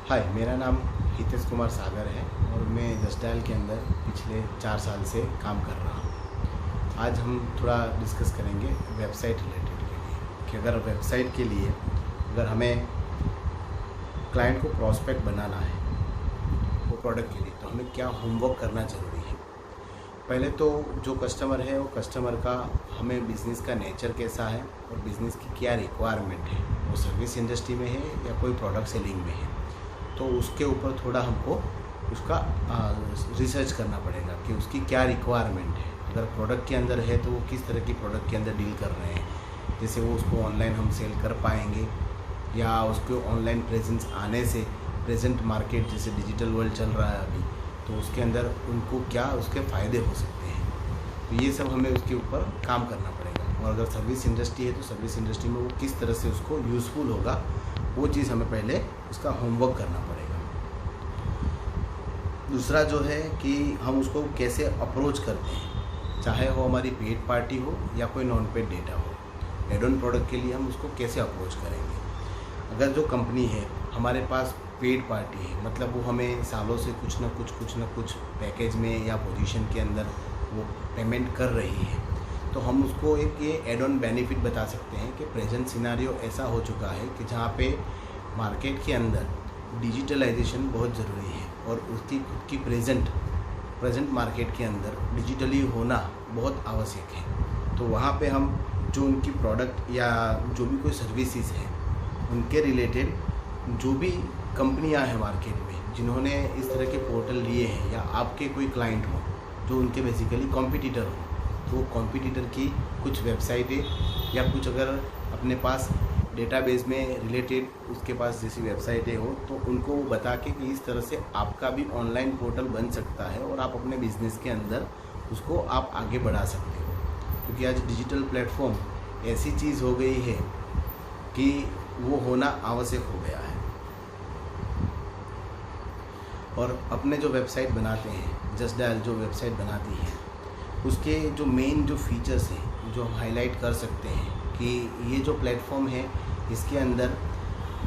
हाय, मेरा नाम हितेश कुमार सागर है और मैं जस्ट डायल के अंदर पिछले 4 साल से काम कर रहा हूँ। आज हम थोड़ा डिस्कस करेंगे वेबसाइट रिलेटेड के लिए कि अगर वेबसाइट के लिए अगर हमें क्लाइंट को प्रॉस्पेक्ट बनाना है वो प्रोडक्ट के लिए, तो हमें क्या होमवर्क करना ज़रूरी है। पहले तो जो कस्टमर है वो कस्टमर का हमें बिज़नेस का नेचर कैसा है और बिज़नेस की क्या रिक्वायरमेंट है, वो सर्विस इंडस्ट्री में है या कोई प्रोडक्ट सेलिंग में है, तो उसके ऊपर थोड़ा हमको उसका रिसर्च करना पड़ेगा कि उसकी क्या रिक्वायरमेंट है। अगर प्रोडक्ट के अंदर है तो वो किस तरह की प्रोडक्ट के अंदर डील कर रहे हैं, जैसे वो उसको ऑनलाइन हम सेल कर पाएंगे या उसको ऑनलाइन प्रेजेंस आने से प्रेजेंट मार्केट जैसे डिजिटल वर्ल्ड चल रहा है अभी, तो उसके अंदर उनको क्या उसके फ़ायदे हो सकते हैं। तो ये सब हमें उसके ऊपर काम करना पड़ेगा। और अगर सर्विस इंडस्ट्री है तो सर्विस इंडस्ट्री में वो किस तरह से उसको यूज़फुल होगा, वो चीज़ हमें पहले उसका होमवर्क करना पड़ेगा। दूसरा जो है कि हम उसको कैसे अप्रोच करते हैं, चाहे वो हमारी पेड पार्टी हो या कोई नॉन पेड डेटा हो। एड ऑन प्रोडक्ट के लिए हम उसको कैसे अप्रोच करेंगे। अगर जो कंपनी है हमारे पास पेड पार्टी है, मतलब वो हमें सालों से कुछ ना कुछ पैकेज में या पोजीशन के अंदर वो पेमेंट कर रही है, तो हम उसको एक ये एड ऑन बेनिफिट बता सकते हैं कि प्रेजेंट सिनारियो ऐसा हो चुका है कि जहाँ पे मार्केट के अंदर डिजिटलाइजेशन बहुत ज़रूरी है और उसकी खुद की प्रेजेंट मार्केट के अंदर डिजिटली होना बहुत आवश्यक है। तो वहाँ पे हम जो उनकी प्रोडक्ट या जो भी कोई सर्विसेज है उनके रिलेटेड जो भी कंपनियां हैं मार्केट में जिन्होंने इस तरह के पोर्टल लिए हैं या आपके कोई क्लाइंट हो जो उनके बेसिकली कॉम्पिटिटर हो, तो कॉम्पिटिटर की कुछ वेबसाइटें या कुछ अगर अपने पास डेटाबेस में रिलेटेड उसके पास जैसी वेबसाइटें हो तो उनको बता के कि इस तरह से आपका भी ऑनलाइन पोर्टल बन सकता है और आप अपने बिजनेस के अंदर उसको आप आगे बढ़ा सकते हो। क्योंकि आज डिजिटल प्लेटफॉर्म ऐसी चीज़ हो गई है कि वो होना आवश्यक हो गया है। और अपने जो वेबसाइट बनाते हैं, जस्ट डायल जो वेबसाइट बनाती है, उसके जो मेन जो फीचर्स हैं जो हम हाईलाइट कर सकते हैं कि ये जो प्लेटफॉर्म है इसके अंदर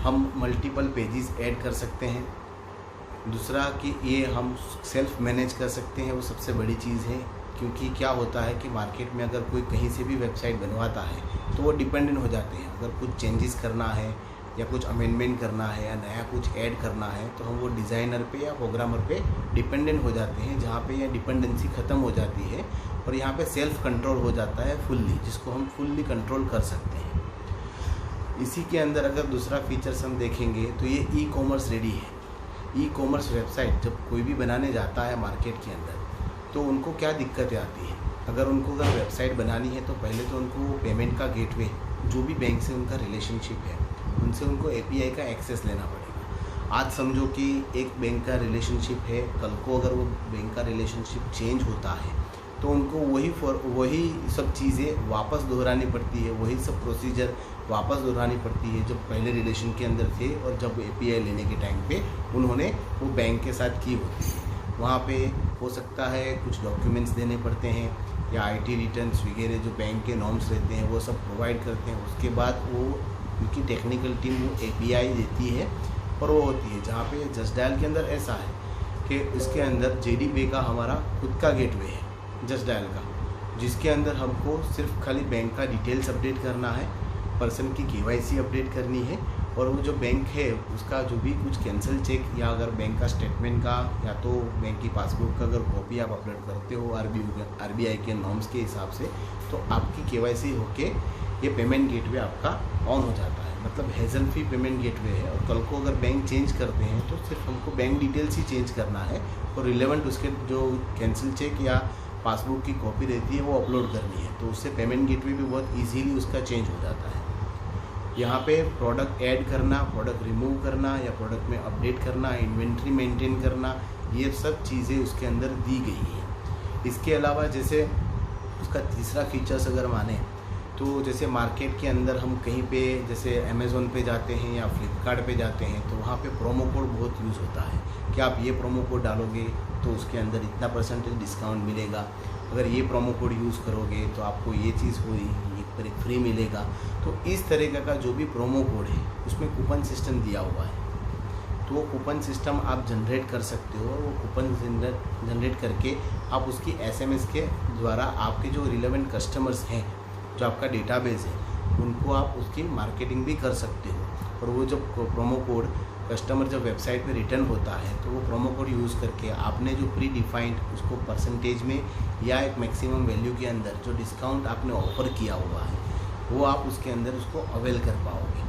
हम मल्टीपल पेजेस ऐड कर सकते हैं। दूसरा कि ये हम सेल्फ मैनेज कर सकते हैं, वो सबसे बड़ी चीज़ है। क्योंकि क्या होता है कि मार्केट में अगर कोई कहीं से भी वेबसाइट बनवाता है तो वो डिपेंडेंट हो जाते हैं। अगर कुछ चेंजेस करना है या कुछ अमेंडमेंट करना है या नया कुछ ऐड करना है तो हम वो डिज़ाइनर पे या प्रोग्रामर पे डिपेंडेंट हो जाते हैं, जहाँ पे यह डिपेंडेंसी ख़त्म हो जाती है और यहाँ पे सेल्फ कंट्रोल हो जाता है फुल्ली, जिसको हम फुल्ली कंट्रोल कर सकते हैं। इसी के अंदर अगर दूसरा फीचर्स हम देखेंगे तो ये ई कॉमर्स रेडी है। ई कॉमर्स वेबसाइट जब कोई भी बनाने जाता है मार्केट के अंदर तो उनको क्या दिक्कतें आती हैं। अगर उनको अगर वेबसाइट बनानी है तो पहले तो उनको पेमेंट का गेटवे, जो भी बैंक से उनका रिलेशनशिप है उनसे उनको एपीआई का एक्सेस लेना पड़ेगा। आज समझो कि एक बैंक का रिलेशनशिप है, कल को अगर वो बैंक का रिलेशनशिप चेंज होता है तो उनको वही सब चीज़ें वापस दोहरानी पड़ती है, वही सब प्रोसीजर वापस दोहरानी पड़ती है जब पहले रिलेशन के अंदर थे और जब एपीआई लेने के टाइम पे उन्होंने वो बैंक के साथ की होती है। वहाँ पे हो सकता है कुछ डॉक्यूमेंट्स देने पड़ते हैं या आईटी रिटर्न्स वगैरह जो बैंक के नॉर्म्स रहते हैं वो सब प्रोवाइड करते हैं। उसके बाद वो उनकी टेक्निकल टीम वो एपीआई देती है और वो होती है। जहाँ पे जस्ट डायल के अंदर ऐसा है कि इसके अंदर जेडी पे का हमारा खुद का गेटवे है जस्ट डायल का, जिसके अंदर हमको सिर्फ खाली बैंक का डिटेल्स अपडेट करना है, पर्सन की केवाईसी अपडेट करनी है और वो जो बैंक है उसका जो भी कुछ कैंसिल चेक या अगर बैंक का स्टेटमेंट का या तो बैंक की पासबुक का अगर कॉपी आप अपलोड करते हो आरबीआई के नॉर्म्स के हिसाब से, तो आपकी केवाईसी होके ये पेमेंट गेटवे आपका ऑन हो जाता है। मतलब हेजल फ्री पेमेंट गेटवे है। और कल को अगर बैंक चेंज करते हैं तो सिर्फ हमको बैंक डिटेल्स ही चेंज करना है और रिलेवेंट उसके जो कैंसिल चेक या पासबुक की कॉपी रहती है वो अपलोड करनी है, तो उससे पेमेंट गेटवे भी बहुत ईजीली उसका चेंज हो जाता है। यहाँ पे प्रोडक्ट ऐड करना, प्रोडक्ट रिमूव करना या प्रोडक्ट में अपडेट करना, इन्वेंट्री मेंटेन करना, ये सब चीज़ें उसके अंदर दी गई हैं। इसके अलावा जैसे उसका तीसरा फीचर्स अगर माने तो जैसे मार्केट के अंदर हम कहीं पे जैसे अमेज़ोन पे जाते हैं या फ्लिपकार्ट पे जाते हैं तो वहाँ पे प्रोमो कोड बहुत यूज़ होता है कि आप ये प्रोमो कोड डालोगे तो उसके अंदर इतना % डिस्काउंट मिलेगा, अगर ये प्रोमो कोड यूज़ करोगे तो आपको ये चीज़ हुई एक पर एक फ्री मिलेगा। तो इस तरीके का जो भी प्रोमो कोड है उसमें कूपन सिस्टम दिया हुआ है। तो वो कूपन सिस्टम आप जनरेट कर सकते हो। वो कूपन जनरेट करके आप उसकी SMS के द्वारा आपके जो रिलेवेंट कस्टमर्स हैं, जो आपका डेटाबेस है, उनको आप उसकी मार्केटिंग भी कर सकते हो। और वो जब प्रोमो कोड कस्टमर जब वेबसाइट पे रिटर्न होता है तो वो प्रोमो कोड यूज़ करके आपने जो प्री डिफाइंड उसको परसेंटेज में या एक मैक्सिमम वैल्यू के अंदर जो डिस्काउंट आपने ऑफ़र किया हुआ है वो आप उसके अंदर उसको अवेल कर पाओगे।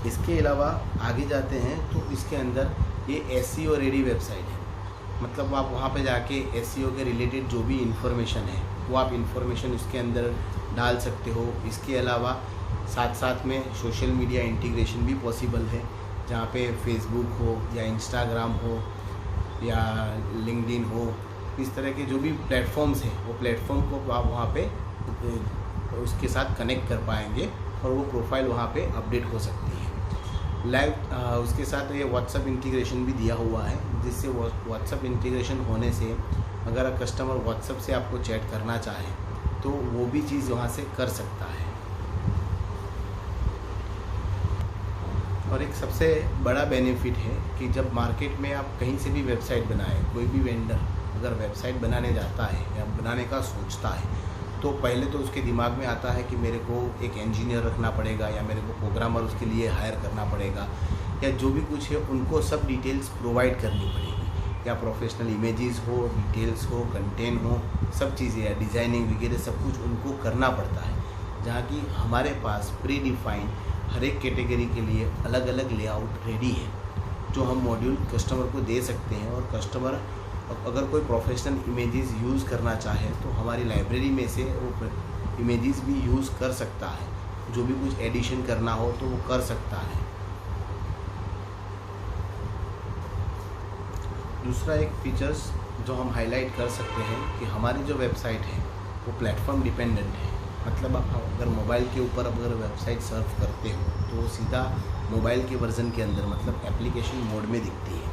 इसके अलावा आगे जाते हैं तो इसके अंदर ये SEO रेडी वेबसाइट है। मतलब आप वहाँ पे जाके SEO के रिलेटेड जो भी इंफॉर्मेशन है वो आप इंफॉर्मेशन इसके अंदर डाल सकते हो। इसके अलावा साथ साथ में सोशल मीडिया इंटीग्रेशन भी पॉसिबल है, जहाँ पे फेसबुक हो या इंस्टाग्राम हो या लिंक्डइन हो, इस तरह के जो भी प्लेटफॉर्म्स हैं वो प्लेटफॉर्म को आप वहाँ पे उसके साथ कनेक्ट कर पाएंगे और वो प्रोफाइल वहाँ पे अपडेट हो सकती है लाइव। उसके साथ ये व्हाट्सअप इंटीग्रेशन भी दिया हुआ है, जिससे व्हाट्सअप इंटीग्रेशन होने से अगर कस्टमर व्हाट्सअप से आपको चैट करना चाहे तो वो भी चीज़ वहाँ से कर सकता है। और एक सबसे बड़ा बेनिफिट है कि जब मार्केट में आप कहीं से भी वेबसाइट बनाएं, कोई भी वेंडर अगर वेबसाइट बनाने जाता है या बनाने का सोचता है तो पहले तो उसके दिमाग में आता है कि मेरे को एक इंजीनियर रखना पड़ेगा या मेरे को प्रोग्रामर उसके लिए हायर करना पड़ेगा या जो भी कुछ है उनको सब डिटेल्स प्रोवाइड करनी पड़ेगी, या प्रोफेशनल इमेजेस हो, डिटेल्स हो, कंटेंट हो, सब चीज़ें या डिज़ाइनिंग वगैरह सब कुछ उनको करना पड़ता है। जहाँ की हमारे पास प्री डिफाइंड हर एक कैटेगरी के लिए अलग अलग लेआउट रेडी है जो हम मॉड्यूल कस्टमर को दे सकते हैं। और कस्टमर अगर कोई प्रोफेशनल इमेजेस यूज़ करना चाहे तो हमारी लाइब्रेरी में से वो इमेजेस भी यूज़ कर सकता है, जो भी कुछ एडिशन करना हो तो वो कर सकता है। दूसरा एक फीचर्स जो हम हाईलाइट कर सकते हैं कि हमारी जो वेबसाइट है वो प्लेटफॉर्म डिपेंडेंट है। मतलब आप अगर मोबाइल के ऊपर अगर वेबसाइट सर्फ करते हो तो सीधा मोबाइल के वर्ज़न के अंदर मतलब एप्लीकेशन मोड में दिखती है,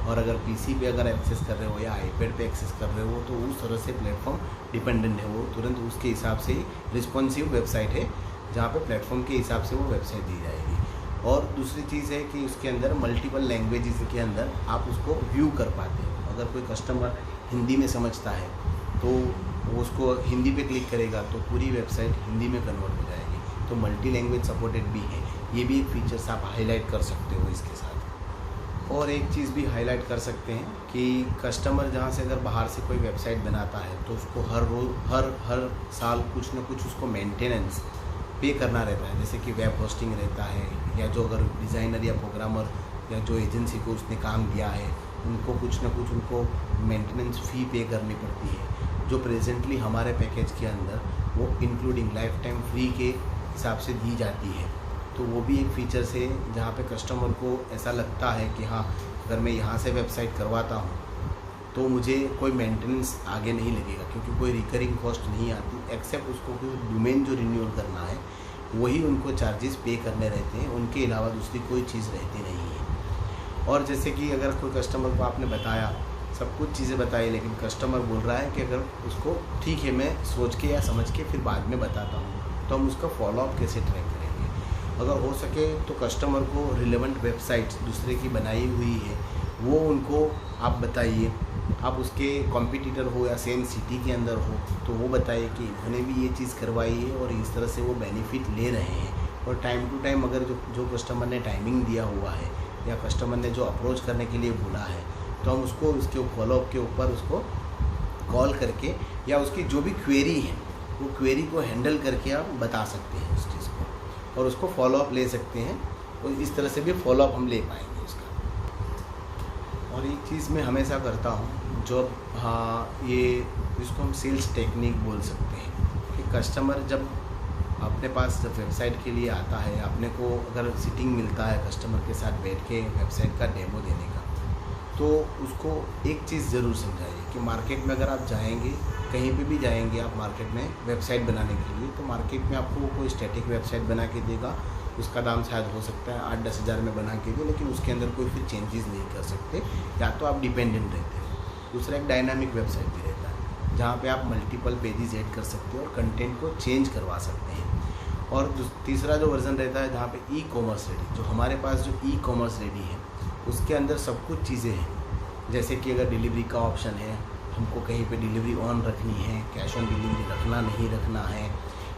और अगर PC पे अगर एक्सेस कर रहे हो या iPad पे एक्सेस कर रहे हो तो उस तरह से प्लेटफॉर्म डिपेंडेंट है। वो तुरंत उसके हिसाब से रिस्पॉन्सिव वेबसाइट है जहाँ पे प्लेटफॉर्म के हिसाब से वो वेबसाइट दी जाएगी। और दूसरी चीज़ है कि उसके अंदर मल्टीपल लैंग्वेजेस के अंदर आप उसको व्यू कर पाते हो। अगर कोई कस्टमर हिंदी में समझता है तो वो उसको हिंदी पे क्लिक करेगा तो पूरी वेबसाइट हिंदी में कन्वर्ट हो जाएगी। तो मल्टी लैंग्वेज सपोर्टेड भी है, ये भी एक फीचर्स आप हाईलाइट कर सकते हो इसके साथ। और एक चीज़ भी हाईलाइट कर सकते हैं कि कस्टमर जहाँ से अगर बाहर से कोई वेबसाइट बनाता है तो उसको हर रोज़ हर साल कुछ ना कुछ उसको मेंटेनेंस पे करना रहता है, जैसे कि वेब होस्टिंग रहता है, या जो अगर डिज़ाइनर या प्रोग्रामर या जो एजेंसी को उसने काम दिया है उनको कुछ ना कुछ उनको मेंटेनेंस फ़ी पे करनी पड़ती है, जो प्रेजेंटली हमारे पैकेज के अंदर वो इंक्लूडिंग लाइफ टाइम फ्री के हिसाब से दी जाती है। तो वो भी एक फीचर्स है जहाँ पे कस्टमर को ऐसा लगता है कि हाँ अगर मैं यहाँ से वेबसाइट करवाता हूँ तो मुझे कोई मेंटेनेंस आगे नहीं लगेगा, क्योंकि कोई रिकरिंग कॉस्ट नहीं आती, एक्सेप्ट उसको कोई डोमेन जो रिन्यूअल करना है वही उनको चार्जेस पे करने रहते हैं, उनके अलावा दूसरी कोई चीज़ रहती नहीं है। और जैसे कि अगर कोई कस्टमर को आपने बताया, सब कुछ चीज़ें बताई, लेकिन कस्टमर बोल रहा है कि अगर उसको ठीक है मैं सोच के या समझ के फिर बाद में बताता हूँ, तो हम उसका फॉलोअप कैसे ट्रैक करेंगे। अगर हो सके तो कस्टमर को रिलेवेंट वेबसाइट्स दूसरे की बनाई हुई है वो उनको आप बताइए, आप उसके कॉम्पिटिटर हो या सेम सिटी के अंदर हो तो वो बताइए कि इन्होंने भी ये चीज़ करवाई है और इस तरह से वो बेनिफिट ले रहे हैं। और टाइम टू टाइम अगर जो कस्टमर ने टाइमिंग दिया हुआ है या कस्टमर ने जो अप्रोच करने के लिए बोला है तो हम उसको उसके फॉलोअप के ऊपर उसको कॉल करके या उसकी जो भी क्वेरी है वो क्वेरी को हैंडल करके आप बता सकते हैं उस चीज़ को और उसको फॉलोअप ले सकते हैं, और इस तरह से भी फॉलोअप हम ले पाएंगे उसका। और एक चीज़ मैं हमेशा करता हूँ जो ये जिसको हम सेल्स टेक्निक बोल सकते हैं कि कस्टमर जब अपने पास जब वेबसाइट के लिए आता है, अपने को अगर सिटिंग मिलता है कस्टमर के साथ बैठ के वेबसाइट का डेमो देने का, तो उसको एक चीज़ ज़रूर समझाइए कि मार्केट में अगर आप जाएंगे, कहीं पे भी जाएंगे आप मार्केट में वेबसाइट बनाने के लिए, तो मार्केट में आपको कोई स्टैटिक वेबसाइट बना के देगा, उसका दाम शायद हो सकता है 8-10 हज़ार में बना के दे, लेकिन उसके अंदर कोई फिर चेंजेस नहीं कर सकते, या तो आप डिपेंडेंट रहते हो। दूसरा एक डायनामिक वेबसाइट भी रहता है जहाँ पे आप मल्टीपल पेजेस ऐड कर सकते हो और कंटेंट को चेंज करवा सकते हैं। और तीसरा जो वर्जन रहता है जहाँ पे ई कॉमर्स रेडी, जो हमारे पास जो ई कॉमर्स रेडी है उसके अंदर सब कुछ चीज़ें हैं। जैसे कि अगर डिलीवरी का ऑप्शन है, हमको कहीं पे डिलीवरी ऑन रखनी है, कैश ऑन डिलीवरी रखना नहीं रखना है,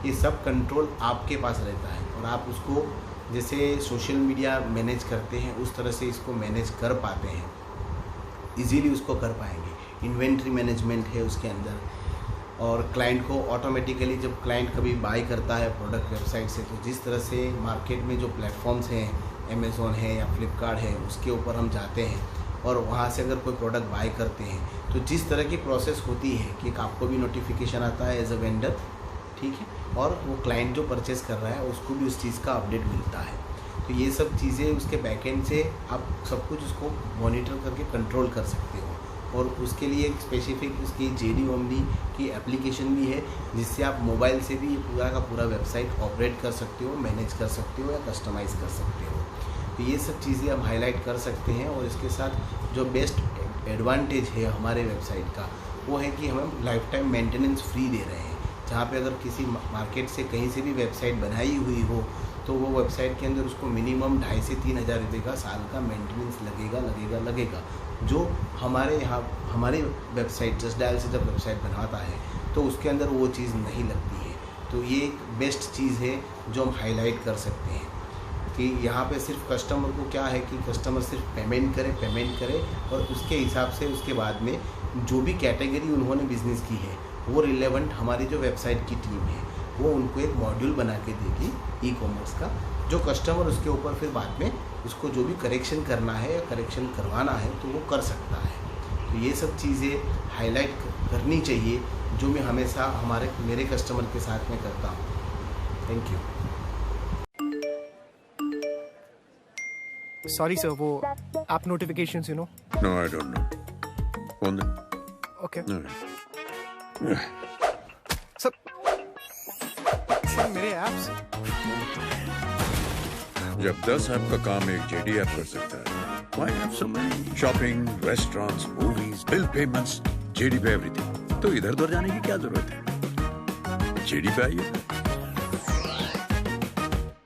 ये सब कंट्रोल आपके पास रहता है। और आप उसको जैसे सोशल मीडिया मैनेज करते हैं उस तरह से इसको मैनेज कर पाते हैं, इजीली उसको कर पाएंगे। इन्वेंट्री मैनेजमेंट है उसके अंदर, और क्लाइंट को ऑटोमेटिकली जब क्लाइंट कभी बाय करता है प्रोडक्ट वेबसाइट से, तो जिस तरह से मार्केट में जो प्लेटफॉर्म्स हैं, अमेज़ॉन है या फ्लिपकार्ट है, उसके ऊपर हम जाते हैं और वहाँ से अगर कोई प्रोडक्ट बाय करते हैं तो जिस तरह की प्रोसेस होती है कि एक आपको भी नोटिफिकेशन आता है एज अ वेंडर, ठीक है, और वो क्लाइंट जो परचेस कर रहा है उसको भी उस चीज़ का अपडेट मिलता है। तो ये सब चीज़ें उसके बैकएंड से आप सब कुछ उसको मॉनिटर करके कंट्रोल कर सकते हो। और उसके लिए एक स्पेसिफिक उसकी JD की एप्लीकेशन भी है, जिससे आप मोबाइल से भी पूरा का पूरा वेबसाइट ऑपरेट कर सकते हो, मैनेज कर सकते हो या कस्टमाइज़ कर सकते हो। तो ये सब चीज़ें हम हाईलाइट कर सकते हैं। और इसके साथ जो बेस्ट एडवांटेज है हमारे वेबसाइट का वो है कि हम लाइफ टाइम मेंटेनेंस फ्री दे रहे हैं। जहाँ पे अगर किसी मार्केट से कहीं से भी वेबसाइट बनाई हुई हो तो वो वेबसाइट के अंदर उसको मिनिमम 2,500 से 3,000 रुपये का साल का मेंटेनेंस लगेगा। जो हमारे यहाँ हमारी वेबसाइट जस्ट डायल से जब वेबसाइट बनाता है तो उसके अंदर वो चीज़ नहीं लगती है। तो ये एक बेस्ट चीज़ है जो हम हाईलाइट कर सकते हैं कि यहाँ पे सिर्फ कस्टमर को क्या है कि कस्टमर सिर्फ पेमेंट करे और उसके हिसाब से उसके बाद में जो भी कैटेगरी उन्होंने बिज़नेस की है वो रिलेवेंट हमारी जो वेबसाइट की टीम है वो उनको एक मॉड्यूल बना के देगी ई कॉमर्स का, जो कस्टमर उसके ऊपर फिर बाद में उसको जो भी करेक्शन करना है या करेक्शन करवाना है तो वो कर सकता है। तो ये सब चीज़ें हाईलाइट करनी चाहिए जो मैं हमेशा मेरे कस्टमर के साथ में करता हूँ। Thank you. Sorry sir, वो app notifications, you know. No, I don't know. On the... Okay. No. Sir मेरे apps. जब 10 ऐप का काम एक JD ऐप कर सकता है, why have so many? Shopping, restaurants, movies, bill payments, JD पे everything. तो इधर उधर जाने की क्या जरूरत है? JD पे आइए।